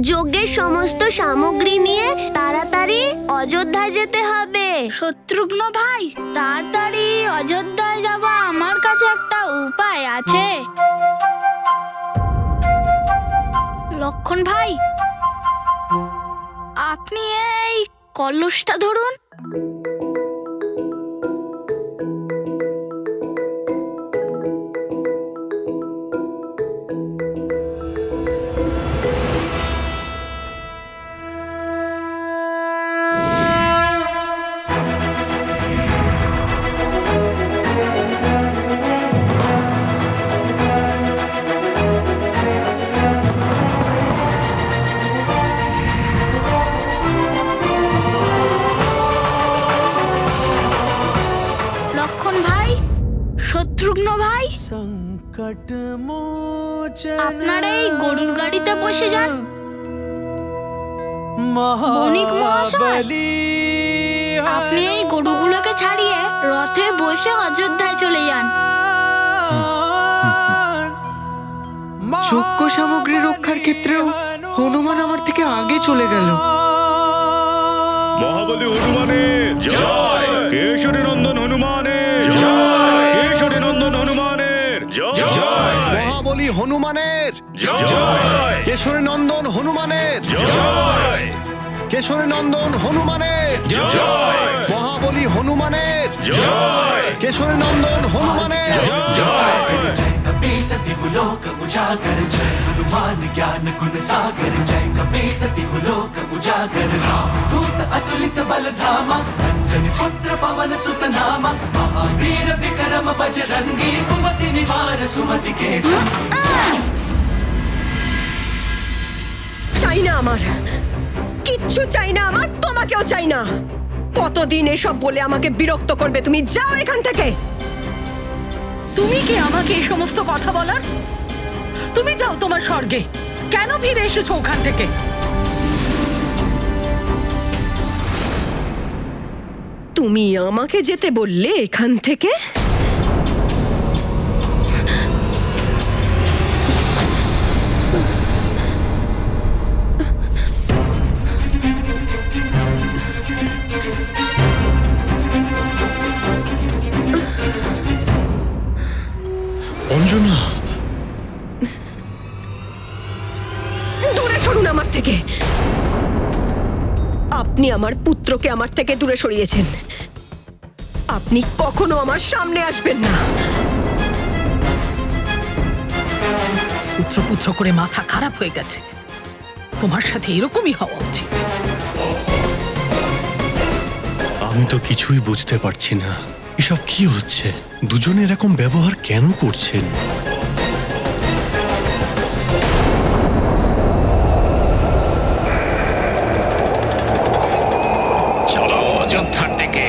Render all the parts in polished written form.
যজ্ঞের সমস্ত সামগ্রী নিয়ে তাড়াতাড়ি অযোধ্যায় যেতে হবে। শত্রুঘ্ন ভাই, তাড়াতাড়ি অযোধ্যায় যাওয়া আমার কাছে একটা উপায় আছে। লক্ষণ ভাই, আপনি এই কলসটা ধরুন। লক্ষণ ভাই, শত্রুঘ্ন ভাই, আপনারা এই গরুর গাড়িতে বসে যান। বণিক মহাশয়, আপনি এই গরুগুলোকে ছাড়িয়ে রথে বসে অযোধ্যায় চলে যান। যজ্ঞ সামগ্রী রক্ষার ক্ষেত্রেও হনুমান আমার থেকে আগে চলে গেল। মহাবলী হনুমানের জয়, কেশরী নন্দন হনুমানের জয়, কেশরী নন্দন হনুমানের জয়, মহাবলী হনুমানের জয়, কেশরী নন্দন হনুমানের জয়, কেশরী নন্দন হনুমানের জয়, মহাবলী হনুমানের জয়, কেশরী নন্দন হনুমানের জয়। कपि सति लोक उजागर जय हनुमान ज्ञान गुण सागर जय कपि सति लोक उजागर दूत अतुलित बल धामा अंजनी पुत्र पवन सुत नामा महावीर विक्रम बजरंगी कुमति निवार सुमति के संगी। চাই না আমার, কিচ্ছু চাই না আমার, তোমাকেও চাই না। কতদিন এসব বলে আমাকে বিরক্ত করবে তুমি? যাও এখান থেকে। তুমি কি আমাকে এই সমস্ত কথা বলার? তুমি যাও তোমার স্বর্গে। কেন ফিরে এসেছো ওখান থেকে? তুমি আমাকে যেতে বললে এখান থেকে? অঞ্জনা, দূরে সরুন আমার থেকে। আপনি আমার পুত্রকে আমার থেকে দূরে সরিয়েছেন। আপনি কখনো আমার সামনে আসবেন না। পুত্র পুত্র করে মাথা খারাপ হয়ে গেছে। তোমার সাথে এরকমই হওয়া উচিত। আমি তো কিছুই বুঝতে পারছি না, এসব কি হচ্ছে? দুজনে এরকম ব্যবহার কেন করছেন? চলো অযোধ্যার থেকে।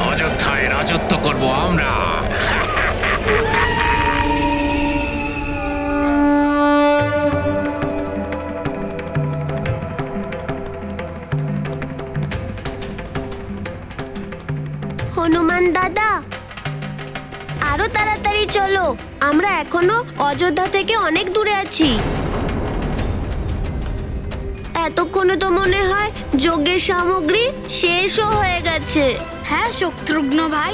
অযোধ্যায় রাজত্ব করব আমরা। হনুমান দাদা, আরো তাড়াতাড়ি চলো, আমরা এখনো অযোধ্যা থেকে অনেক দূরে আছি। এতক্ষণে তো মনে হয় যজ্ঞের সামগ্রী শেষও হয়ে গেছে। হ্যাঁ শত্রুঘ্ন ভাই,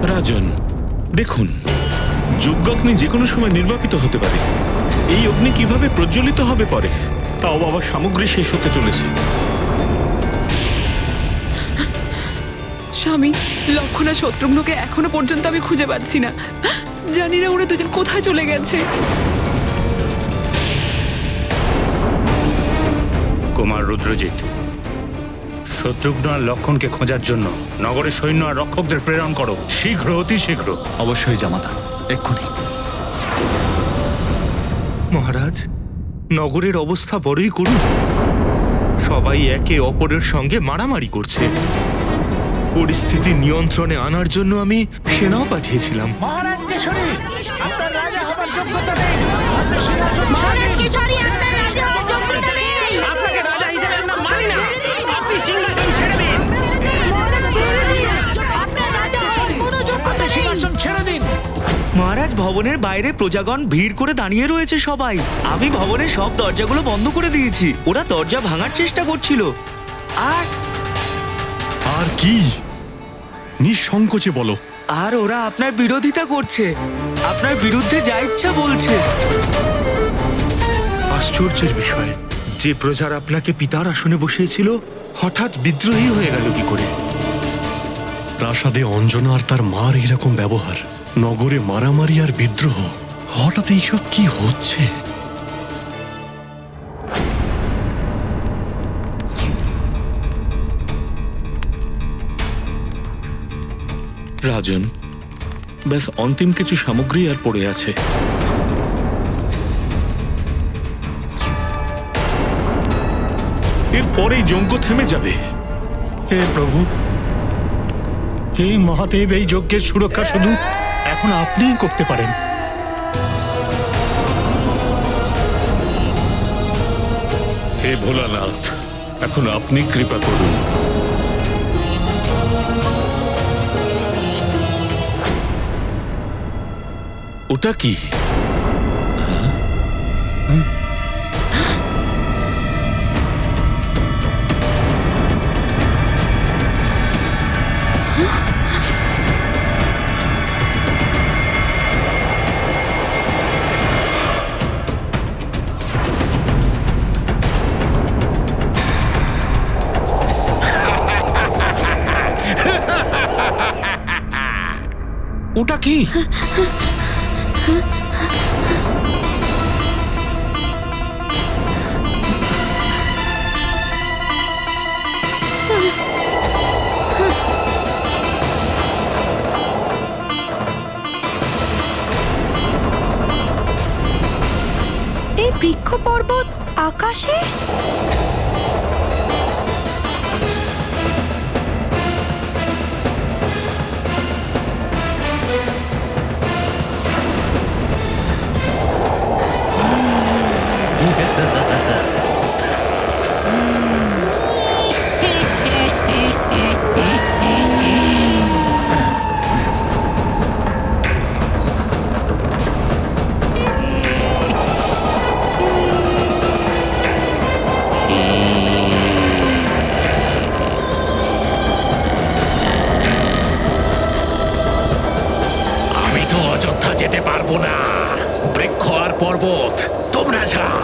রাজন দেখুন, যজ্ঞাগ্নি যে কোনো সময় নির্বাপিত হতে পারে। এই অগ্নি কিভাবে প্রজ্বলিত হবে পরে, তাও আবার সামগ্রী শেষ হতে চলেছে। স্বামী, লক্ষণ আর শত্রুঘ্নকে এখনো পর্যন্ত আমি খুঁজে পাচ্ছি না। জানি না ওরা দুজন কোথায় চলে গেছে। কুমার রুদ্রজিৎ, শত্রুঘ্ন আর লক্ষণকে খোঁজার জন্য নগরের সৈন্য আর রক্ষকদের প্রেরণ করো, শীঘ্র, অতি শীঘ্র। অবশ্যই জামাতা, এক্ষুনি। মহারাজ, নগরের অবস্থা বড়ই করুণ। সবাই একে অপরের সঙ্গে মারামারি করছে। পরিস্থিতি নিয়ন্ত্রণে আনার জন্য আমি সেনাও পাঠিয়েছিলাম। মহারাজ কেশরী, আপনার রাজা হবার যোগ্যতা নেই। মহারাজ কেশরী, আপনার রাজা হবার যোগ্যতা নেই। আপনাকে রাজা হিসেবে আমরা মানি না। আপনি সিংহাসন ছেড়ে ভবনের বাইরে প্রজাগণ ভিড় করে দাঁড়িয়ে রয়েছে সবাই। আমি ভবনের সব দরজাগুলো বন্ধ করে দিয়েছি। ওরা দরজা ভাঙার চেষ্টা করছিল। আর কি? নিঃসংকোচে বলো। আর ওরা আপনার বিরোধিতা করছে, আপনার বিরুদ্ধে যা ইচ্ছা বলছে। আশ্চর্যের বিষয়, যে প্রজার আপনাকে পিতার আসনে বসিয়েছিল হঠাৎ বিদ্রোহী হয়ে গেল কি করে? প্রাসাদে অঞ্জনা আর তার মার এরকম ব্যবহার, নগরে মারামারি আর বিদ্রোহ, হঠাৎ এইসব কি হচ্ছে? রাজন, ব্যাস অন্তিম কিছু সামগ্রী আর পড়ে আছে। এরপরেই যজ্ঞ থেমে যাবে। হে প্রভু, হে মহাদেব, এই যজ্ঞের সুরক্ষা শুধু এখন আপনিই করতে পারেন। হে ভোলানাথ, এখন আপনি কৃপা করুন। ওটা কি? ওটা কি? এই বৃক্ষ পর্বত আকাশে? আমি তো অযোধ্যা যেতে পারবো না। বৃক্ষ আর পর্বত তোমরা যাও।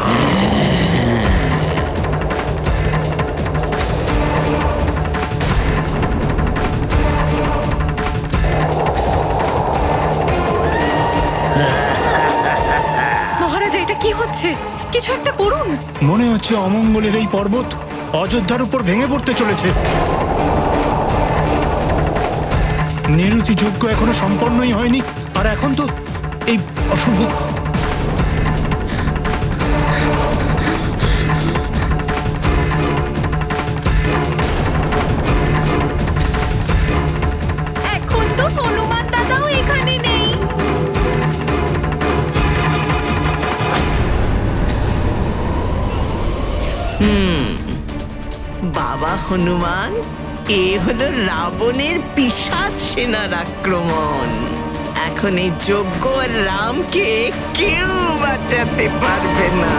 মহারাজা, এটা কি হচ্ছে? কিছু একটা করুন। মনে হচ্ছে অমঙ্গলের এই পর্বত অযোধ্যার উপর ভেঙে পড়তে চলেছে। নিরুতি যজ্ঞ এখনো সম্পন্নই হয়নি, আর এখন তো এই অশুভ। এখন তো হনুমান দাদাও এখানে নেই। বাবা হনুমান, এ হলো রাবণের পিশাচ সেনার আক্রমণ। এখন এই যজ্ঞ আর রামকে কেউ বাঁচাতে পারবে না।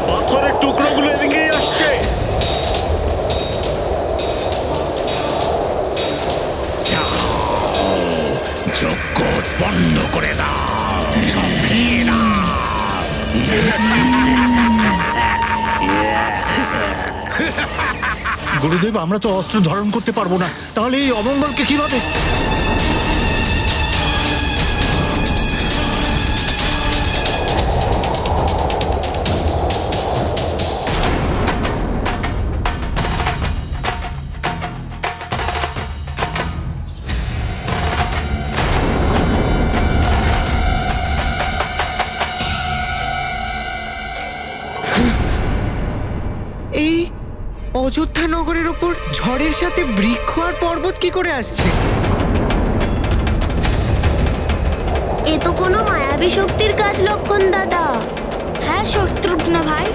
পাথরের টুকরোগুলো এদিকেই আসছে। যজ্ঞ বন্ধ করে দাও, সব ভেঙে দাও। গুরুদেব, আমরা তো অস্ত্র ধারণ করতে পারবো না, তাহলে এই অমঙ্গলকে কিভাবে? এই অযোধ্যা নগরের ওপর ঝড়ের সাথে বৃক্ষ আর পর্বত কি করে আসছে? এ তো কোনো মায়াবী শক্তির কাজ, লক্ষণ দাদা। হ্যাঁ শত্রুঘ্ন ভাই,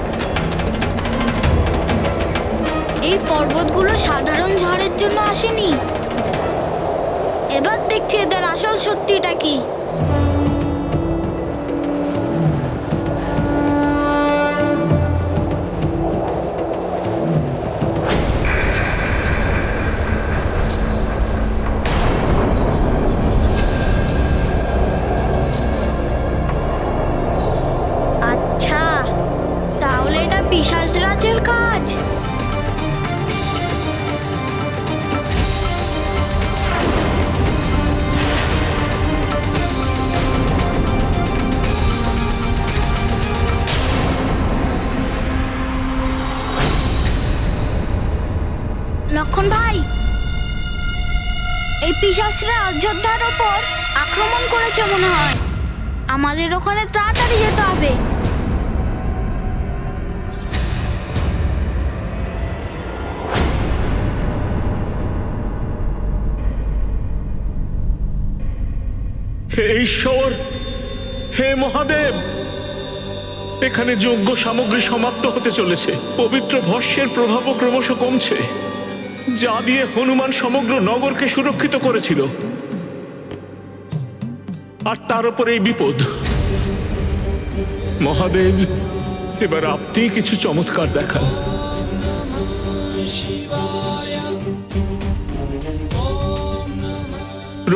এই পর্বতগুলো সাধারণ ঝড়ের জন্য আসেনি। এবার দেখছি এদের আসল সত্যিটা কি। আচ্ছা, তাহলে এটা পিশাচরাজের কাজ। লক্ষণ ভাই, এই পিশাচরা অযোধ্যার ওপর আক্রমণ করেছে মনে হয়। আমাদের ওখানে তাড়াতাড়ি যেতে হবে। হে ঈশ্বর, হে মহাদেব, এখানে যজ্ঞ সামগ্রী সমাপ্ত হতে চলেছে। পবিত্র ভস্যের প্রভাবও ক্রমশ কমছে, যা দিয়ে হনুমান সমগ্র নগরকে সুরক্ষিত করেছিল। আর তার উপর এই বিপদ। মহাদেব, এবার আপনি কিছু চমৎকার দেখান।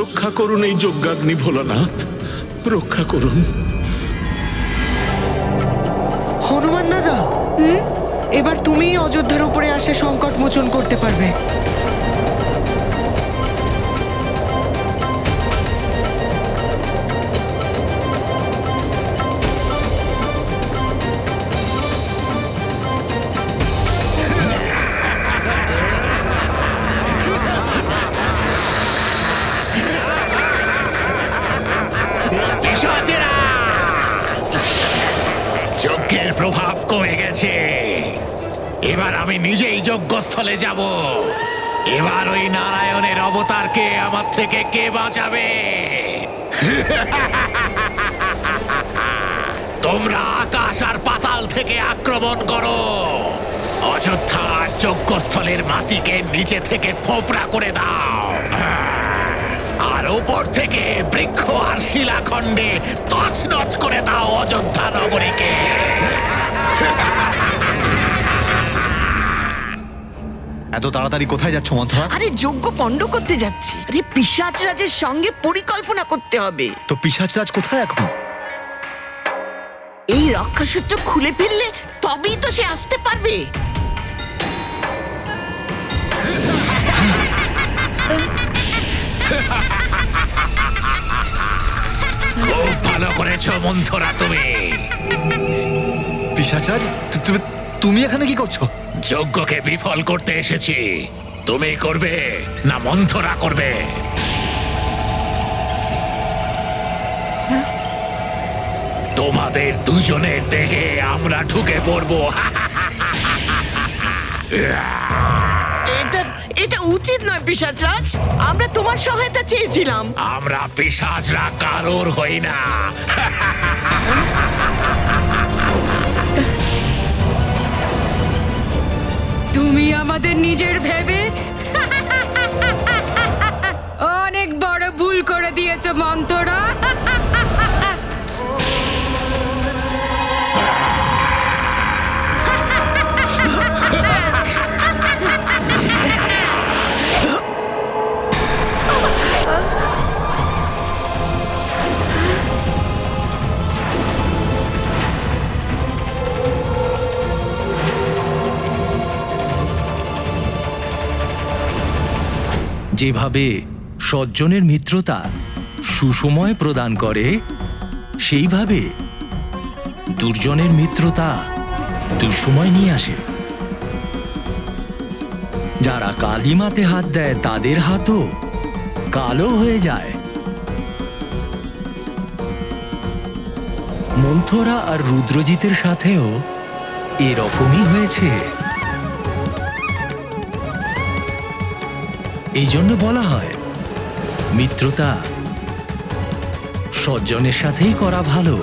রক্ষা করুন এই যজ্ঞাগ্নি ভোলানাথ, রক্ষা করুন। হনুমান দাদা, এবার তুমিই অযোধ্যার উপরে আসে সংকট মোচন করতে পারবে। যজ্ঞের প্রভাব কমে গেছে। এবার আমি নিজেই যজ্ঞস্থলে যাব। এবার ওই নারায়ণের অবতারকে আমার থেকে কে বাঁচাবে? তোমরা আকাশ আর পাতাল থেকে আক্রমণ করো। অযোধ্যার যজ্ঞস্থলের মাটিকে নিচে থেকে ফোপড়া করে দাও, আর উপর থেকে বৃক্ষ আর শিলাখণ্ডে তছনছ করে দাও অযোধ্যা নগরীকে। এত তাড়াতাড়ি কোথায় যাচ্ছ মন্থরা? আরে যজ্ঞ পণ্ড করতে যাচ্ছি। আরে পিশাচরাজের সঙ্গে পরিকল্পনা করতে হবে। তো পিশাচরাজ কোথায় এখন? এই রক্ষাসূত্র খুলে ফেললে তবেই তো সে আসতে পারবে। খুব ভালো করেছো মন্থরা তুমি। পিশাচরাজ, তুমি এখানে কি করছো? যজ্ঞকে বিফল করতে এসেছি। তুমি করবে না মন্থরা করবে? তোমাদের দুজনের দেহে আমরা ঢুকে পড়বো। এটা উচিত নয় পিশাচরাজ। আমরা তোমার সহায়তা চেয়েছিলাম। আমরা পিশাচরা কারোর হই না। তুমি আমাদের নিজের ভেবে অনেক বড় ভুল করে দিয়েছো মন্থরা। যেভাবে সজ্জনের মিত্রতা সুসময় প্রদান করে, সেইভাবে দুর্জনের মিত্রতা দুঃসময় নিয়ে আসে। যারা কালিমাতে হাত দেয় তাদের হাতও কালো হয়ে যায়। মন্থরা আর রুদ্রজিতের সাথেও এরকমই হয়েছে। এই জন্য বলা হয় মিত্রতা সজ্জনের সাথেই করা ভালো।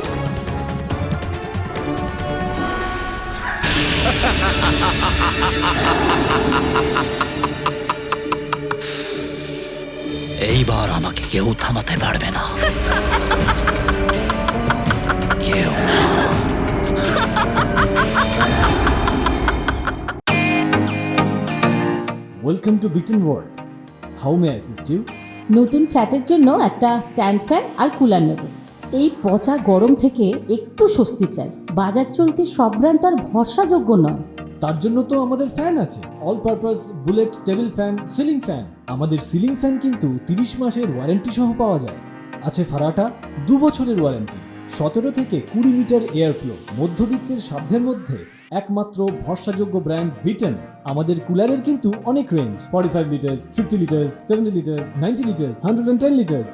এইবার আমাকে কেউ থামাতে পারবে না। কেউ না। ওয়েলকাম টু বিটেন world. How may I assist you? নতুন ফ্ল্যাটের জন্য একটা স্ট্যান্ড ফ্যান আর কুলার নেব। এই পচা গরম থেকে একটু স্বস্তি চাই। বাজার চলতে সব ব্র্যান্ড তো আর ভরসাযোগ্য নয়। তার জন্য তো আমাদের ফ্যান আছে, all purpose bullet table fan, ceiling fan. আমাদের সিলিং ফ্যান কিন্তু 30 মাসের ওয়ারেন্টি সহ পাওয়া যায়। আছে ফারাটা 2 বছরের ওয়ারেন্টি, 17 থেকে 20 মিটার এয়ার ফ্লো, মধ্যবিত্তের সাধ্যের মধ্যে একমাত্র ভরসাযোগ্য ব্র্যান্ড বিটেন। আমাদের কুলারের কিন্তু অনেক range, 45 litres, 50 litres, 70 litres, 90 litres, 110 litres.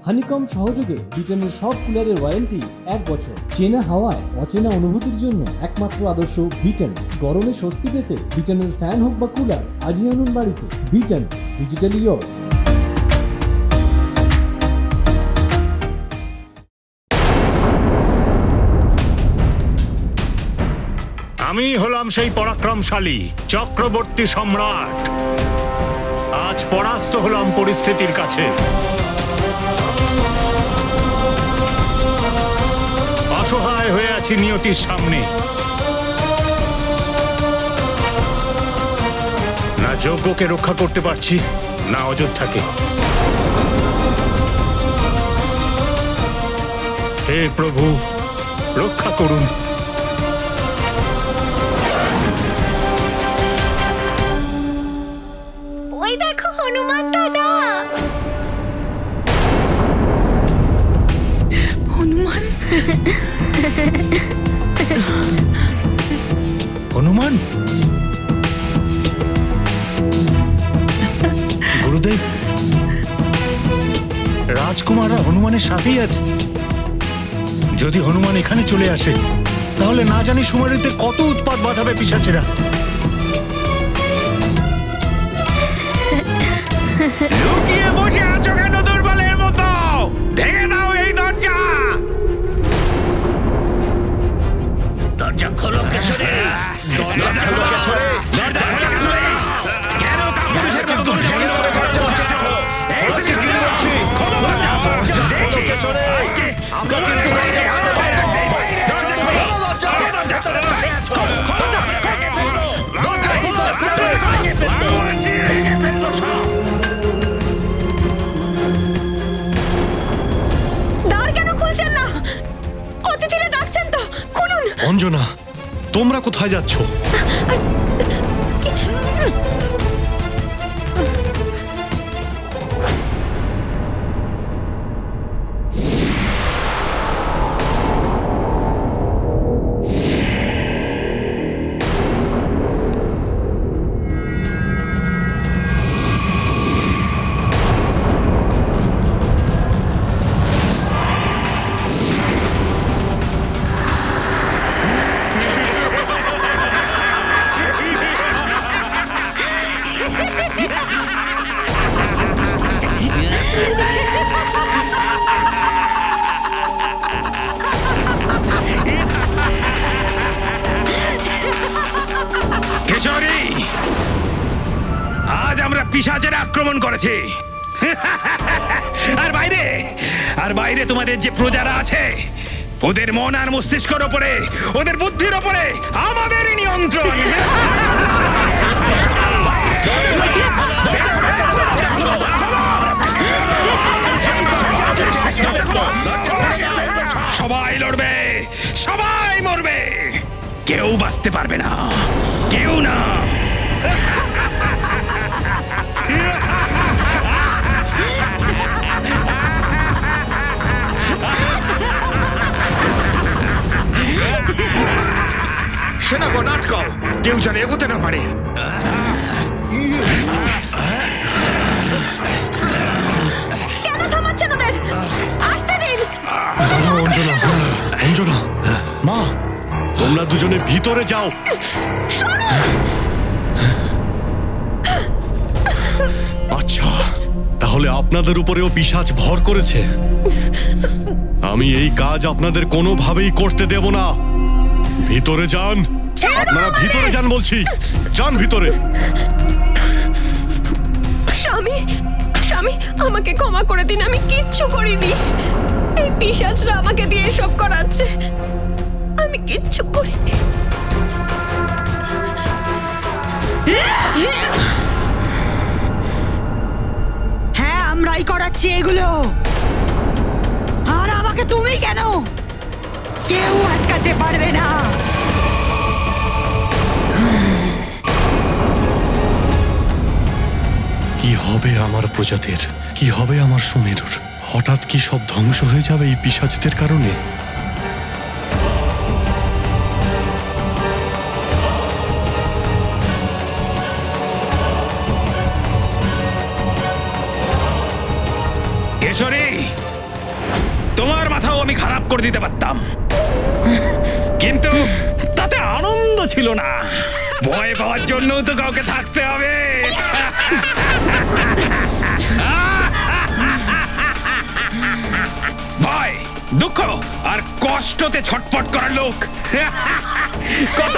Honeycomb সহযোগে বিটেনের সব কুলারের ওয়ারেন্টি 1 বছর। চেনা হাওয়ায় অচেনা অনুভূতির জন্য একমাত্র আদর্শ বিটেন। গরমে স্বস্তি পেতে বিটেনের ফ্যান হোক বা কুলার আজই আনুন বাড়িতে। Beaten, digitally yours. আমি হলাম সেই পরাক্রমশালী চক্রবর্তী সম্রাট। আজ পরাস্ত হলাম পরিস্থিতির কাছে। অসহায় হয়ে আছি নিয়তির সামনে। না যজ্ঞকে রক্ষা করতে পারছি, না অযোধ্যাকে। হে প্রভু, রক্ষা করুন। ওই দেখো হনুমান দাদা। হনুমান? হনুমান? গুরুদেব, রাজকুমাররা হনুমানের সাথেই আছে। যদি হনুমান এখানে চলে আসে, তাহলে না জানি সুমারিতে কত উৎপাত বাঁধাবে পিশাচেরা। লুকিয়ে বসে আছো কেন দুর্বলের মতো? ভেঙে দাও এই দরজা। দরজা খোলো কেশরী, দরজা খোলো কেশরী, দরজা খোলো কেশরী। কেন কাপুরুষের মতো ভেঙে করে করছো? এই তো কি বলছি, খোলো দরজা, দরজা খোলো কেশরী। আজকে আমরা কিন্তু বাইরে আসতে পারবো। দরজা খোলো, দরজা খোলো, দরজা খোলো, দরজা খোলো, বলছি ভেঙে ফেললো সব। দ্বার কেন খুলছেন না? অতিথিরা ডাকছেন তো, খুলুন। অঞ্জনা, তোমরা কোথায় যাচ্ছ? কেশরী, আজ আমরা পিশাচের আক্রমণ করেছি। আর বাইরে তোমাদের যে প্রজারা আছে, ওদের মন আর মস্তিষ্কের ওপরে, ওদের বুদ্ধির ওপরে আমাদেরই নিয়ন্ত্রণ। সবাই লড়বে, সবাই মরবে, কেউ বাঁচতে পারবে না, কেউ না। সেনাগণ আটকাও, কেউ যেন এগোতে না পারে। কেন থামাচ্ছেন ওদের? আসতে দিন। অঞ্জনা, অঞ্জনা, মা, তোমরা দুজনে ভিতরে যাও। আচ্ছা, তাহলে আপনাদের উপরেও পিশাচ ভর করেছে। আমি এই কাজ আপনাদের কোনোভাবেই করতে দেব না। ভিতরে যান, আপনারা ভিতরে যান বলছি। যান ভিতরে। স্বামী, স্বামী, আমাকে ক্ষমা করে দিন, আমি কিচ্ছু করিনি। এই পিশাচরা আমাকে দিয়ে এসব করাচ্ছে, আমি কিচ্ছু করিনি। হ্যাঁ, আমরাই করাচ্ছি এগুলো। আর আমাকে তুমি কেন? কেউ আটকাতে পারবে না। কি হবে আমার প্রজাতির, কি হবে আমার সুমেরুর? হঠাৎ কি সব ধ্বংস হয়ে যাবে এই পিশাচদের কারণে? কেশরী, তোমার মাথাও আমি খারাপ করে দিতে পারতাম, কিন্তু তাতে আনন্দ ছিল না। ভয় পাওয়ার জন্য তো কাউকে থাকতে হবে। ভয়, দুঃখ আর কষ্টতে ছটফট করার লোক কত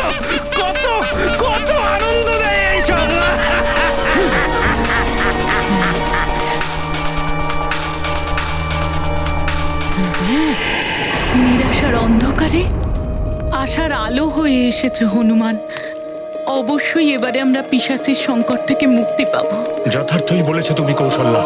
কত কত আনন্দ দেয় এইসব। নিরাশার অন্ধকারে আশার আলো হয়ে এসেছে হনুমান। অবশ্যই এবারে আমরা পিশাচের সংকট থেকে মুক্তি পাবো। যথার্থই বলেছো তুমি কৌশল্যা।